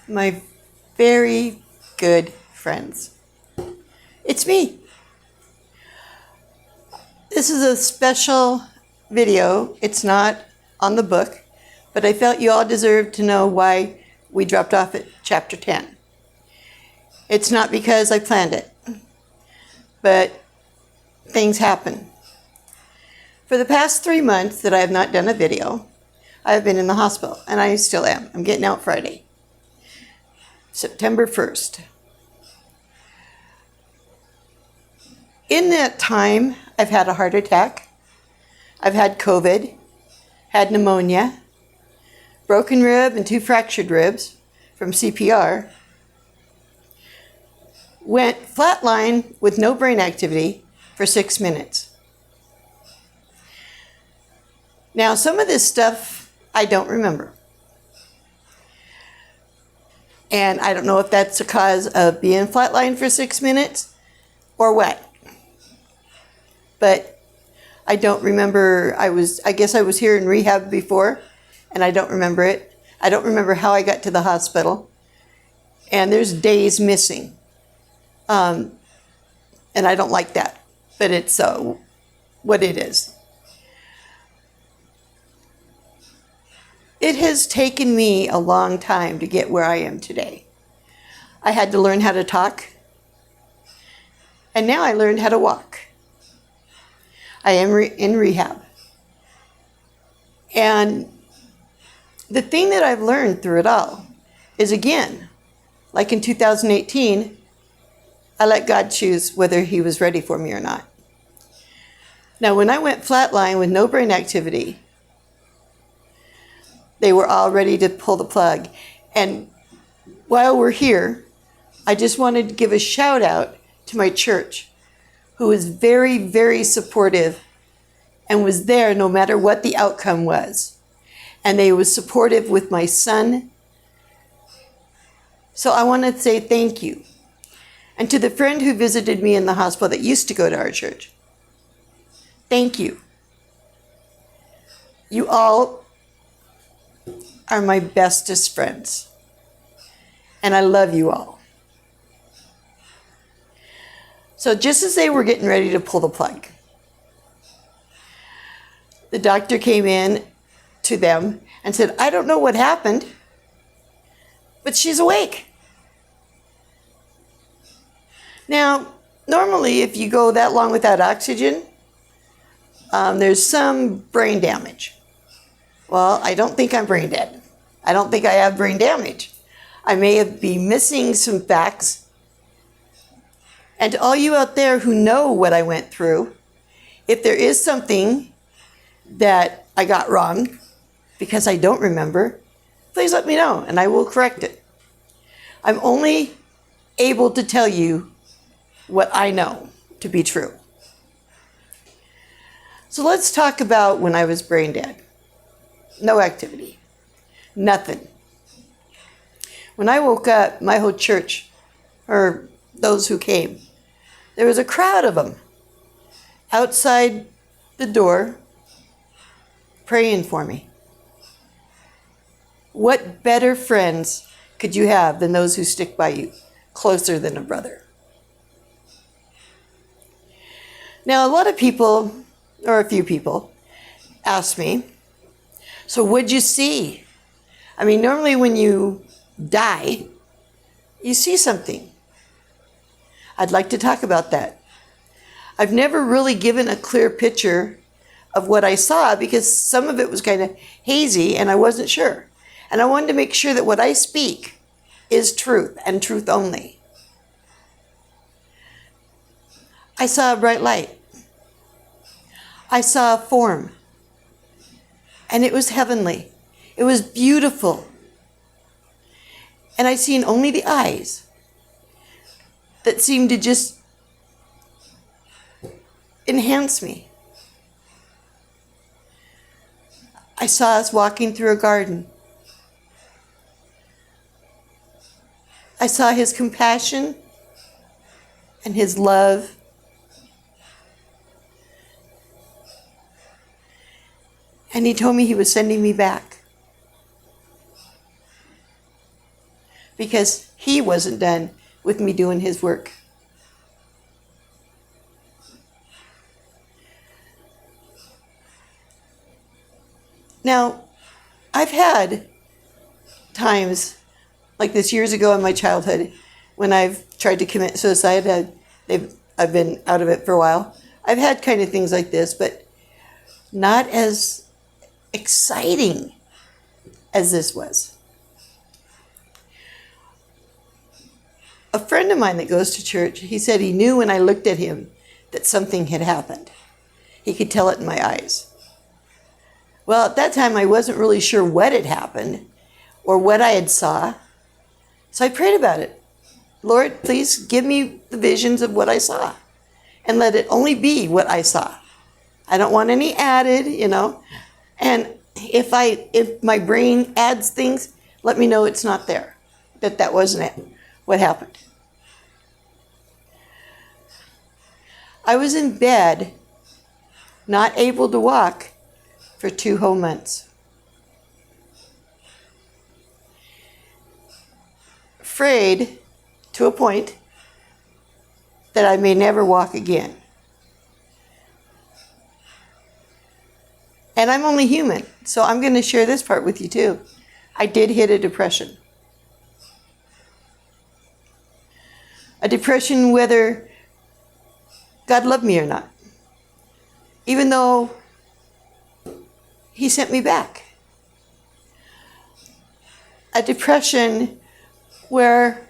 my very good friends. It's me. This is a special video. It's not on the book, but I felt you all deserved to know why we dropped off at chapter 10. It's not because I planned it, but things happen. For the past 3 months that I have not done a video, I have been in the hospital, and I still am. I'm getting out Friday, September 1st. In that time, I've had a heart attack, I've had COVID, had pneumonia, broken rib and 2 fractured ribs from CPR, went flatline with no brain activity for 6 minutes. Now, some of this stuff I don't remember. And I don't know if that's a cause of being flatline for 6 minutes or what. But I don't remember. I guess I was here in rehab before, and I don't remember it. I don't remember how I got to the hospital. And there's days missing. And I don't like that. But it's what it is. It has taken me a long time to get where I am today. I had to learn how to talk, and now I learned how to walk. I am in rehab. And the thing that I've learned through it all is, again, like in 2018, I let God choose whether He was ready for me or not. Now, when I went flatline with no brain activity, they were all ready to pull the plug. And while we're here, I just wanted to give a shout out to my church, who was very, very supportive and was there no matter what the outcome was. And they were supportive with my son. So I want to say thank you. And to the friend who visited me in the hospital that used to go to our church, thank you. You all are my bestest friends. And I love you all. So just as they were getting ready to pull the plug, the doctor came in to them and said, I don't know what happened, but she's awake. Now, normally if you go that long without oxygen, there's some brain damage. Well, I don't think I'm brain dead. I don't think I have brain damage. I may be missing some facts. And to all you out there who know what I went through, if there is something that I got wrong, because I don't remember, please let me know and I will correct it. I'm only able to tell you what I know to be true. So let's talk about when I was brain dead. No activity. Nothing. When I woke up, my whole church, or those who came, there was a crowd of them outside the door praying for me. What better friends could you have than those who stick by you, closer than a brother? Now, a lot of people, or a few people, ask me, so what'd you see? I mean, normally when you die, you see something. I'd like to talk about that. I've never really given a clear picture of what I saw because some of it was kind of hazy and I wasn't sure. And I wanted to make sure that what I speak is truth and truth only. I saw a bright light. I saw a form. And it was heavenly. It was beautiful. And I seen only the eyes that seemed to just enhance me. I saw us walking through a garden. I saw His compassion and His love. And He told me He was sending me back. because he wasn't done with me doing his work. Now, I've had times like this years ago in my childhood when I've tried to commit suicide. I've been out of it for a while. I've had kind of things like this, but not as exciting as this was. A friend of mine that goes to church, he said he knew when I looked at him that something had happened. He could tell it in my eyes. Well, at that time, I wasn't really sure what had happened or what I had saw. So I prayed about it. Lord, please give me the visions of what I saw and let it only be what I saw. I don't want any added, And if my brain adds things, let me know it's not there, that wasn't it, what happened. I was in bed, not able to walk for 2 whole months. Afraid to a point that I may never walk again. And I'm only human, so I'm going to share this part with you too. I did hit a depression. A depression whether God loved me or not. Even though he sent me back. A depression where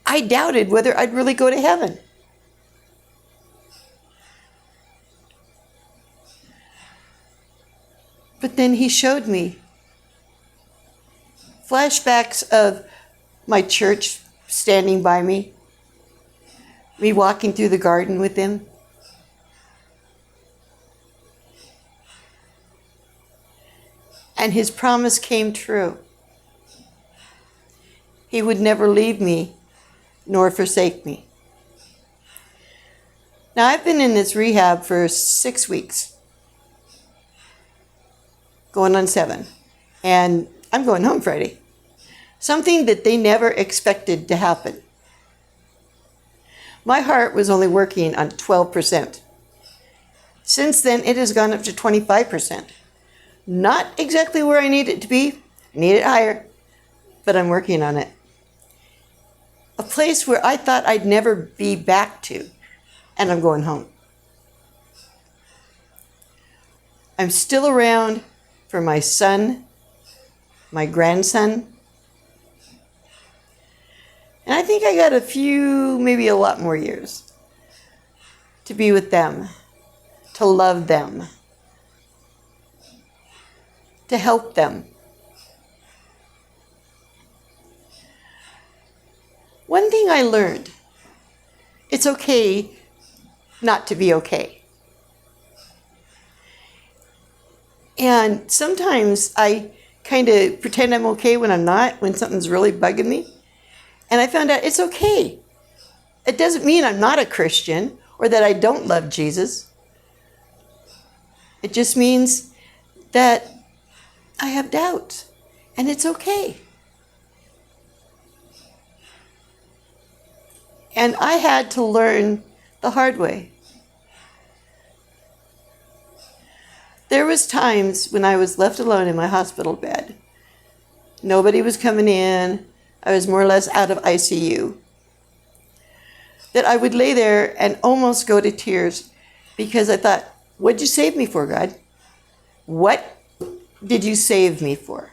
I doubted whether I'd really go to heaven. But then he showed me flashbacks of my church standing by me walking through the garden with him. And his promise came true. He would never leave me nor forsake me. Now, I've been in this rehab for 6 weeks, going on 7, and I'm going home Friday. Something that they never expected to happen. My heart was only working on 12%. Since then, it has gone up to 25%. Not exactly where I need it to be. I need it higher, but I'm working on it. A place where I thought I'd never be back to, and I'm going home. I'm still around for my son, my grandson, and I think I got a few, maybe a lot more years to be with them, to love them, to help them. One thing I learned, it's okay not to be okay. And sometimes I kind of pretend I'm okay when I'm not, when something's really bugging me. And I found out it's okay. It doesn't mean I'm not a Christian or that I don't love Jesus. It just means that I have doubts, and it's okay. And I had to learn the hard way. There was times when I was left alone in my hospital bed. Nobody was coming in. I was more or less out of ICU. That I would lay there and almost go to tears because I thought, what'd you save me for, God? What did you save me for?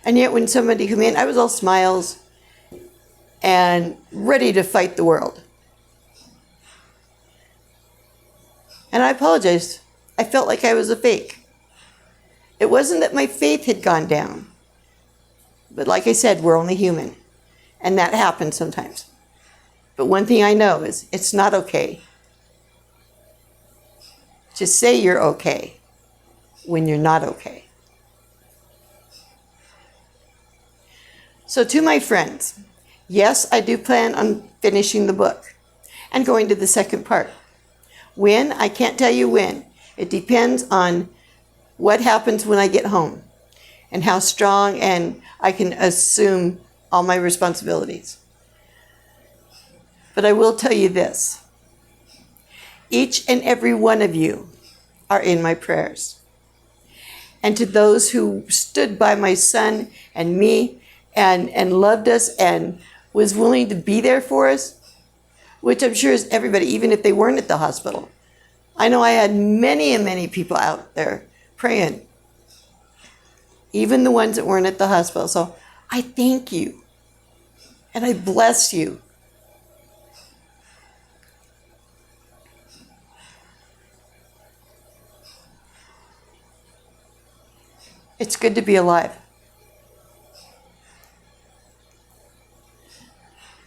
And yet when somebody came in, I was all smiles and ready to fight the world. And I apologized. I felt like I was a fake. It wasn't that my faith had gone down. But like I said, we're only human. And that happens sometimes. But one thing I know is it's not okay to say you're okay when you're not okay. So to my friends, yes, I do plan on finishing the book and going to the second part. When? I can't tell you when. It depends on what happens when I get home. and how strong and I can assume all my responsibilities. But I will tell you this. Each and every one of you are in my prayers. And to those who stood by my son and me and loved us and was willing to be there for us, which I'm sure is everybody, even if they weren't at the hospital. I know I had many and many people out there praying, even the ones that weren't at the hospital. So I thank you and I bless you. It's good to be alive.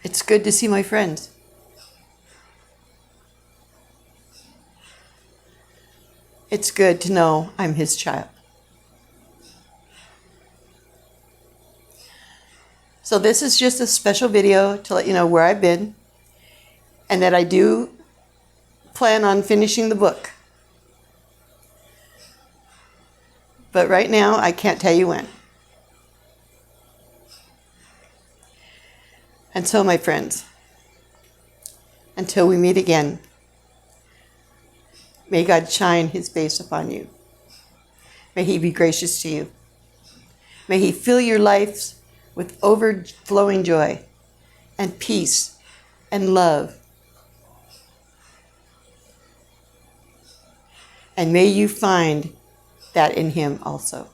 It's good to see my friends. It's good to know I'm his child. So this is just a special video to let you know where I've been and that I do plan on finishing the book. But right now, I can't tell you when. And so, my friends, until we meet again, may God shine his face upon you. May he be gracious to you. May he fill your lives with overflowing joy and peace and love. And may you find that in him also.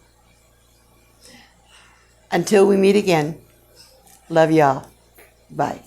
Until we meet again, love y'all. Bye.